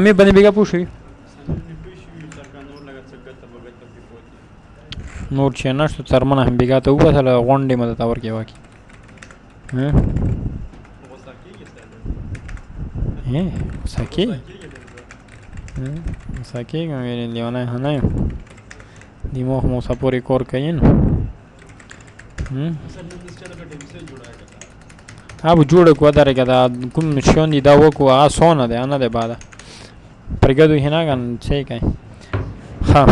मी बने बिगा पूछी नोट छे नष्ट चर्मना हम बिगा तो ऊपर साला वनडे में तावर के बाकी हैं हैं सके सके मेरे लियोना है ना दिमाग में सपोरी कोर कहीं अब जोड़ को अदारे कदा कुम शोंदी दावो को आ सोना दे आना दे बादा परगदु हिना गन छे काय हाँ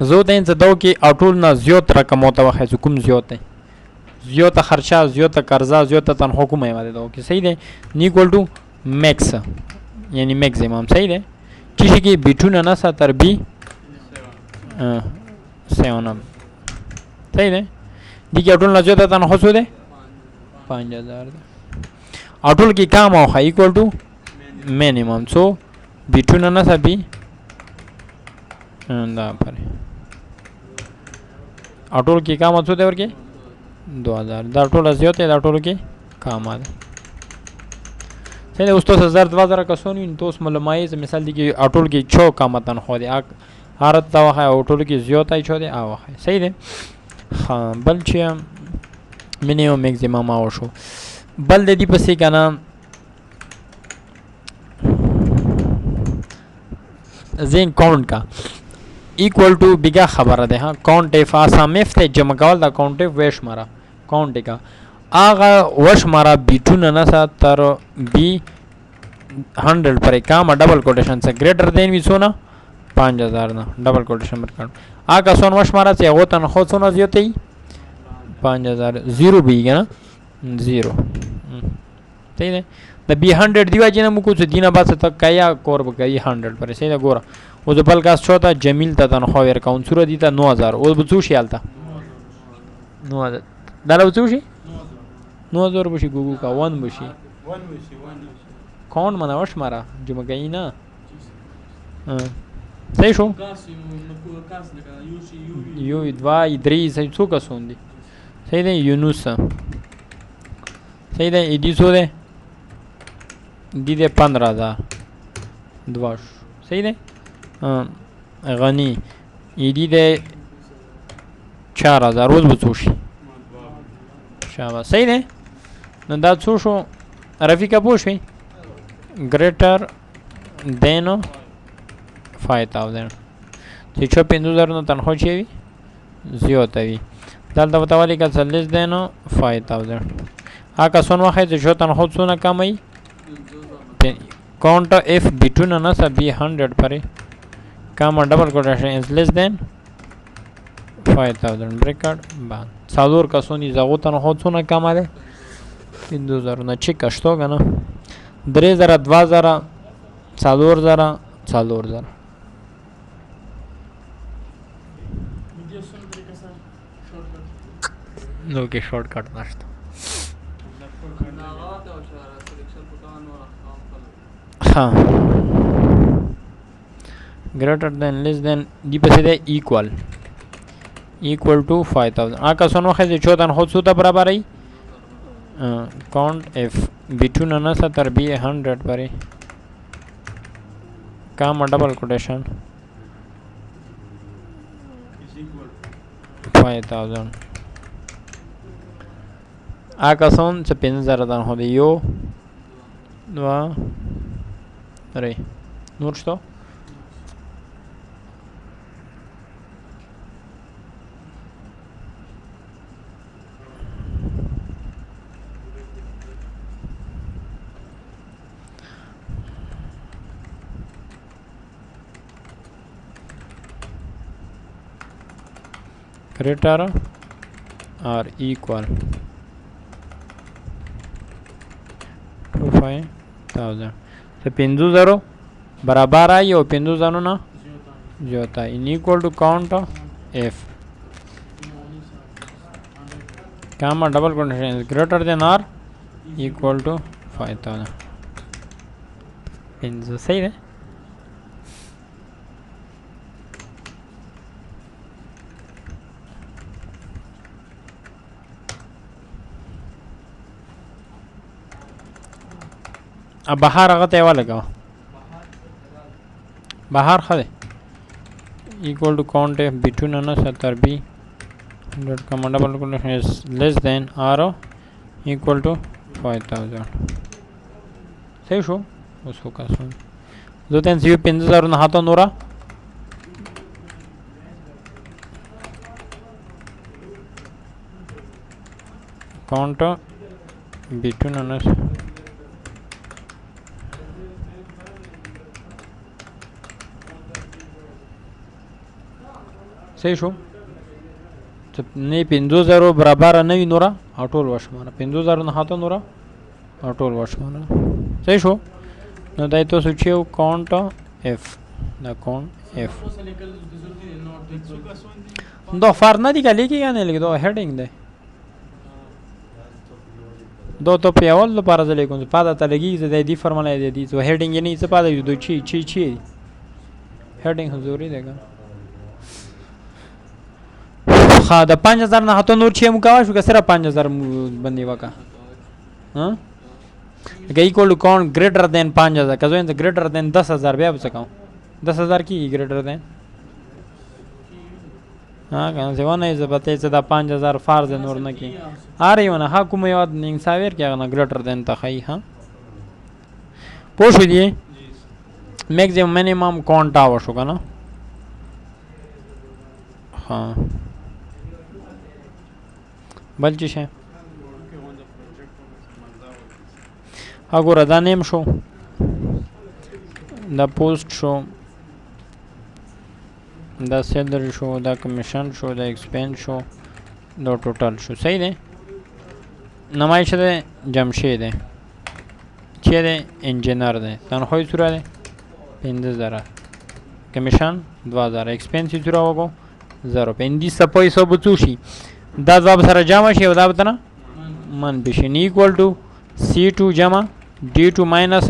जो दें दो की अटूल ना ज़्योत रकम होता है जुकुम ज़्योत है ज़्योत खर्चा ज़्योत कर्जा ज़्योत तन हुकुम है वाले दो कि सही है इक्वल टू मैक्स यानी मैक्सिमम सही है किसी की बिटू ना सा तरबी सेवन सही है देखिए अटूल ना ज़्योत तन हो दे 5000 अटूल की काम हो इक्वल टू मिनिमम सो बिटू ना सा भी पर अटोल की काम होते और के 2000 अटोल होते अटोल के काम आते सही उस तो 1000 कसो नहीं तो उस मतलब माई से मिसाल दी कि अटोल की छो काम आता हो दे आरत तवा है अटोल की ज्योता ही छो दे आवा है सही दे हाँ बल छे मिनिमम मैक्सिमम आओ शो बल दे दी पसी का नाम जेन काउंट का इक्वल टू बिगा खबर दे हाँ काउंट एफ आसामिफ थे जमकावल दा काउंट एफ वेश मारा काउंट का आगा वश मारा बीटू नना सा तर बी 100 पर काम डबल कोटेशन से ग्रेटर देन भी सोना 5000 ना डबल कोटेशन पर काम आगा सोन वश मारा से वो तन हो सोना जियोते ही 5000 जीरो भी है ना जीरो सही है द बी 100 दिवा जिना मुकुछ दिना बात तक कया कोर गई 100 पर सही है गोरा वो जो बल का छोटा जमील था तन खबर काउंट सूरत दीता 9000 वो बचूशी आलता 9000 दाला बचूशी 9000 बशी गुगु का 1 बशी कौन मना वश मारा जो मगई ना सही शो यू 2 3 सही सो का सोंदी सही है यूनुस सही है इडी सो दे दीदे 15000 द्वाश सही है गनी ईडी दे 4000 रोज बचूशी शाबाश सही है नंदा चूशो रफिका पूछी ग्रेटर देन 5000 तिचो 5000 न तन होची जियोतावी दाल बतावाली का लेस देन 5000 आका सोनवा है जो तन हो सुना कमाई काउंट एफ बिटवीन ना सा बी 100 पर काम double quotation is less than 5000 ब्रेकेट बान सादूर का सोनी जागोतन होतो ना काम आले 2000 ना चेक असतो का ना 3000 2000 4000 ओके शॉर्टकट नसतो हाँ ग्रेटर देन लेस देन दी पे दे इक्वल टू 5000 आका सोनो है जो तन हो सुता बराबर है काउंट एफ बिटवीन ना सा तर बी 100 पर काम डबल कोटेशन 5000 आका सोन से 5000 तन हो दे यो अरे नूर что greater or equal to 5000 तो 5000 बराबर आई और 5000 ना जो होता है इन इक्वल टू काउंट एफ काम डबल कोटेशन ग्रेटर देन और इक्वल टू 5000 सही है अब बाहर आगत है वाला का بهر خده equal to COUNTIF between and setter b 100 comma double equation is less than or equal to 5000 صحیح شو اوس فوکس زه ته سی 15000 نه هاته نورا count between and صحیح شو نه 50000 برابر نه وي نورا او ټول وشمانه 50000 نه هاته نورا او ټول وشمانه صحیح شو نو دای تاسو چې count f دا count f دو فار نه دی کلی کې نه لیکو هډینګ دی دو تو په اول لپاره ځلې کوم پاده ته لګي زه دی فرمولای دی زه هډینګ نه څه پاده یو دوی چی هډینګ حضوري دی ها د 5000 نه هته نور چې مکوا شو که سره 5000 باندې وکا ها که equal to count greater than 5000 که زه greater than 10000 بیا څه کوم 10000 کی greater than ها کنه څه ونه زبته چې دا 5000 فرض نور نه کی اره ونه ها کوم یو انساویر کې نه greater than ته خی ها پوه شو دی میکسیمم مینیمم count آو شو کنه ها بل چی شه اگوره دا نیم شو دا پوست شو دا سیلری شو دا کمیشن شو دا ایکسپینس شو دا ټوټل شو صحیح دی نمایش ده جمشید ده چیه ده انجینر ده تنخواهی سوره ده 15000 کمیشن 2000 ایکسپینس سوره وگو 0 پیندی سپایی سو بچوشی دا جواب سره جمع شي او دا بتنه من بشین ایکوال ټو C2 جمع D2 ماینس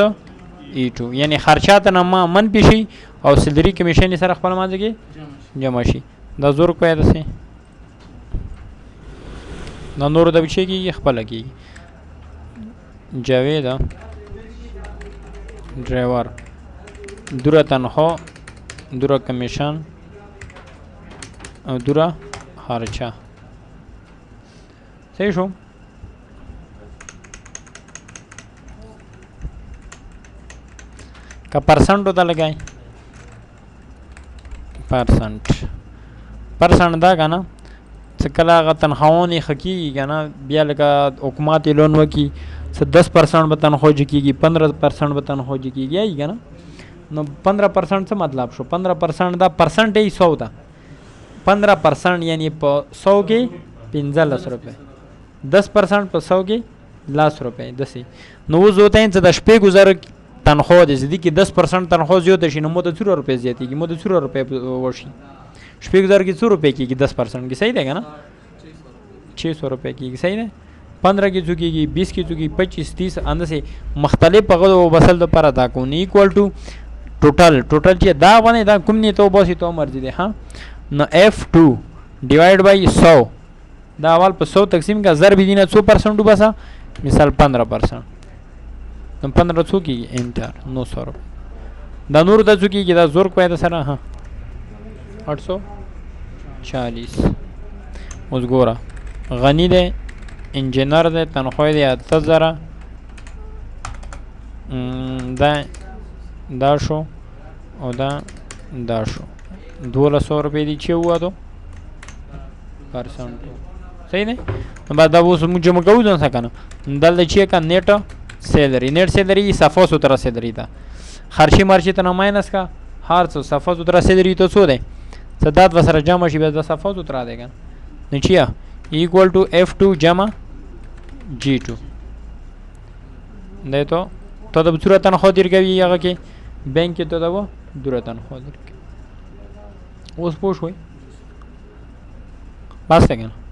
E2 یعنی خرچات نه ما من بشي او سلری کمیشن سره خپل مانځ کې جمع شي دا زور کوي دسه دا نور د بچي کې خپل کې جاوید ډرایور دوره تنخوا دوره کمیشن او دوره خرچه صحیح شو का परसेंट होता लगाए परसेंट दा का ना सकला का तनख्वाहों खकी का ना बिया लगा हुकूमत लोन वकी से 10% बतन हो जकीगी 15% बतन हो जकीगी यही का ना नो 15% से मतलब शो 15% दा परसेंट ही 100 था 15% यानी 100 के 15 रुपये 10% पर 100 के लाख रुपये 10 नो वो होते हैं द शपे गुजार تنخواه ده زدی که 10% تنخواه زیاده شي نو مو د 100 روپے زیاتیږي مو د 100 روپے ورشي شپږ زر کې 100 روپے کېږي 10% کې صحیح دی کنه 600 روپے کېږي صحیح دی 15 کې چوکېږي 20 کې چوکېږي 25 30 اندسه مختلف هغه وصل د پر ادا کو نه ایکوال ټو ټوټل چې دا باندې دا کوم نه ته باسي ته مرزي ده ها نو F2 ډیوایډ بای 100 دا اول په 100 تقسیم کا ضرب دینه 100% وباسا مثال 15% نو 15 څو کېږي انټر 900 روپے دا نور د څو کېږي دا زور کوی د سره ها 840 اوس ګوره غنی دی انجینر دی تنخواه دی 8000 دا شو او دا شو 1200 روپے دی چې هوا دو پرسنټ صحیح دی بعد دا اوس موږ جمع کوو ځان سکنه دلته چې کا نیټ سیلری نیٹ سیلری صفا سترا سیلری تا خرچی مرچی ته ماینس کا هر څه صفا سترا سیلری ته څو دی صدات وسره جمع شي به صفا سترا دی کنه نچیا ایکوال ټو F2 جمع G2 دای ته د صورت تنخواه درګوي هغه کې بانک کې ته دا و دوره تنخواه درګوي اوس پوه شوي بس کنه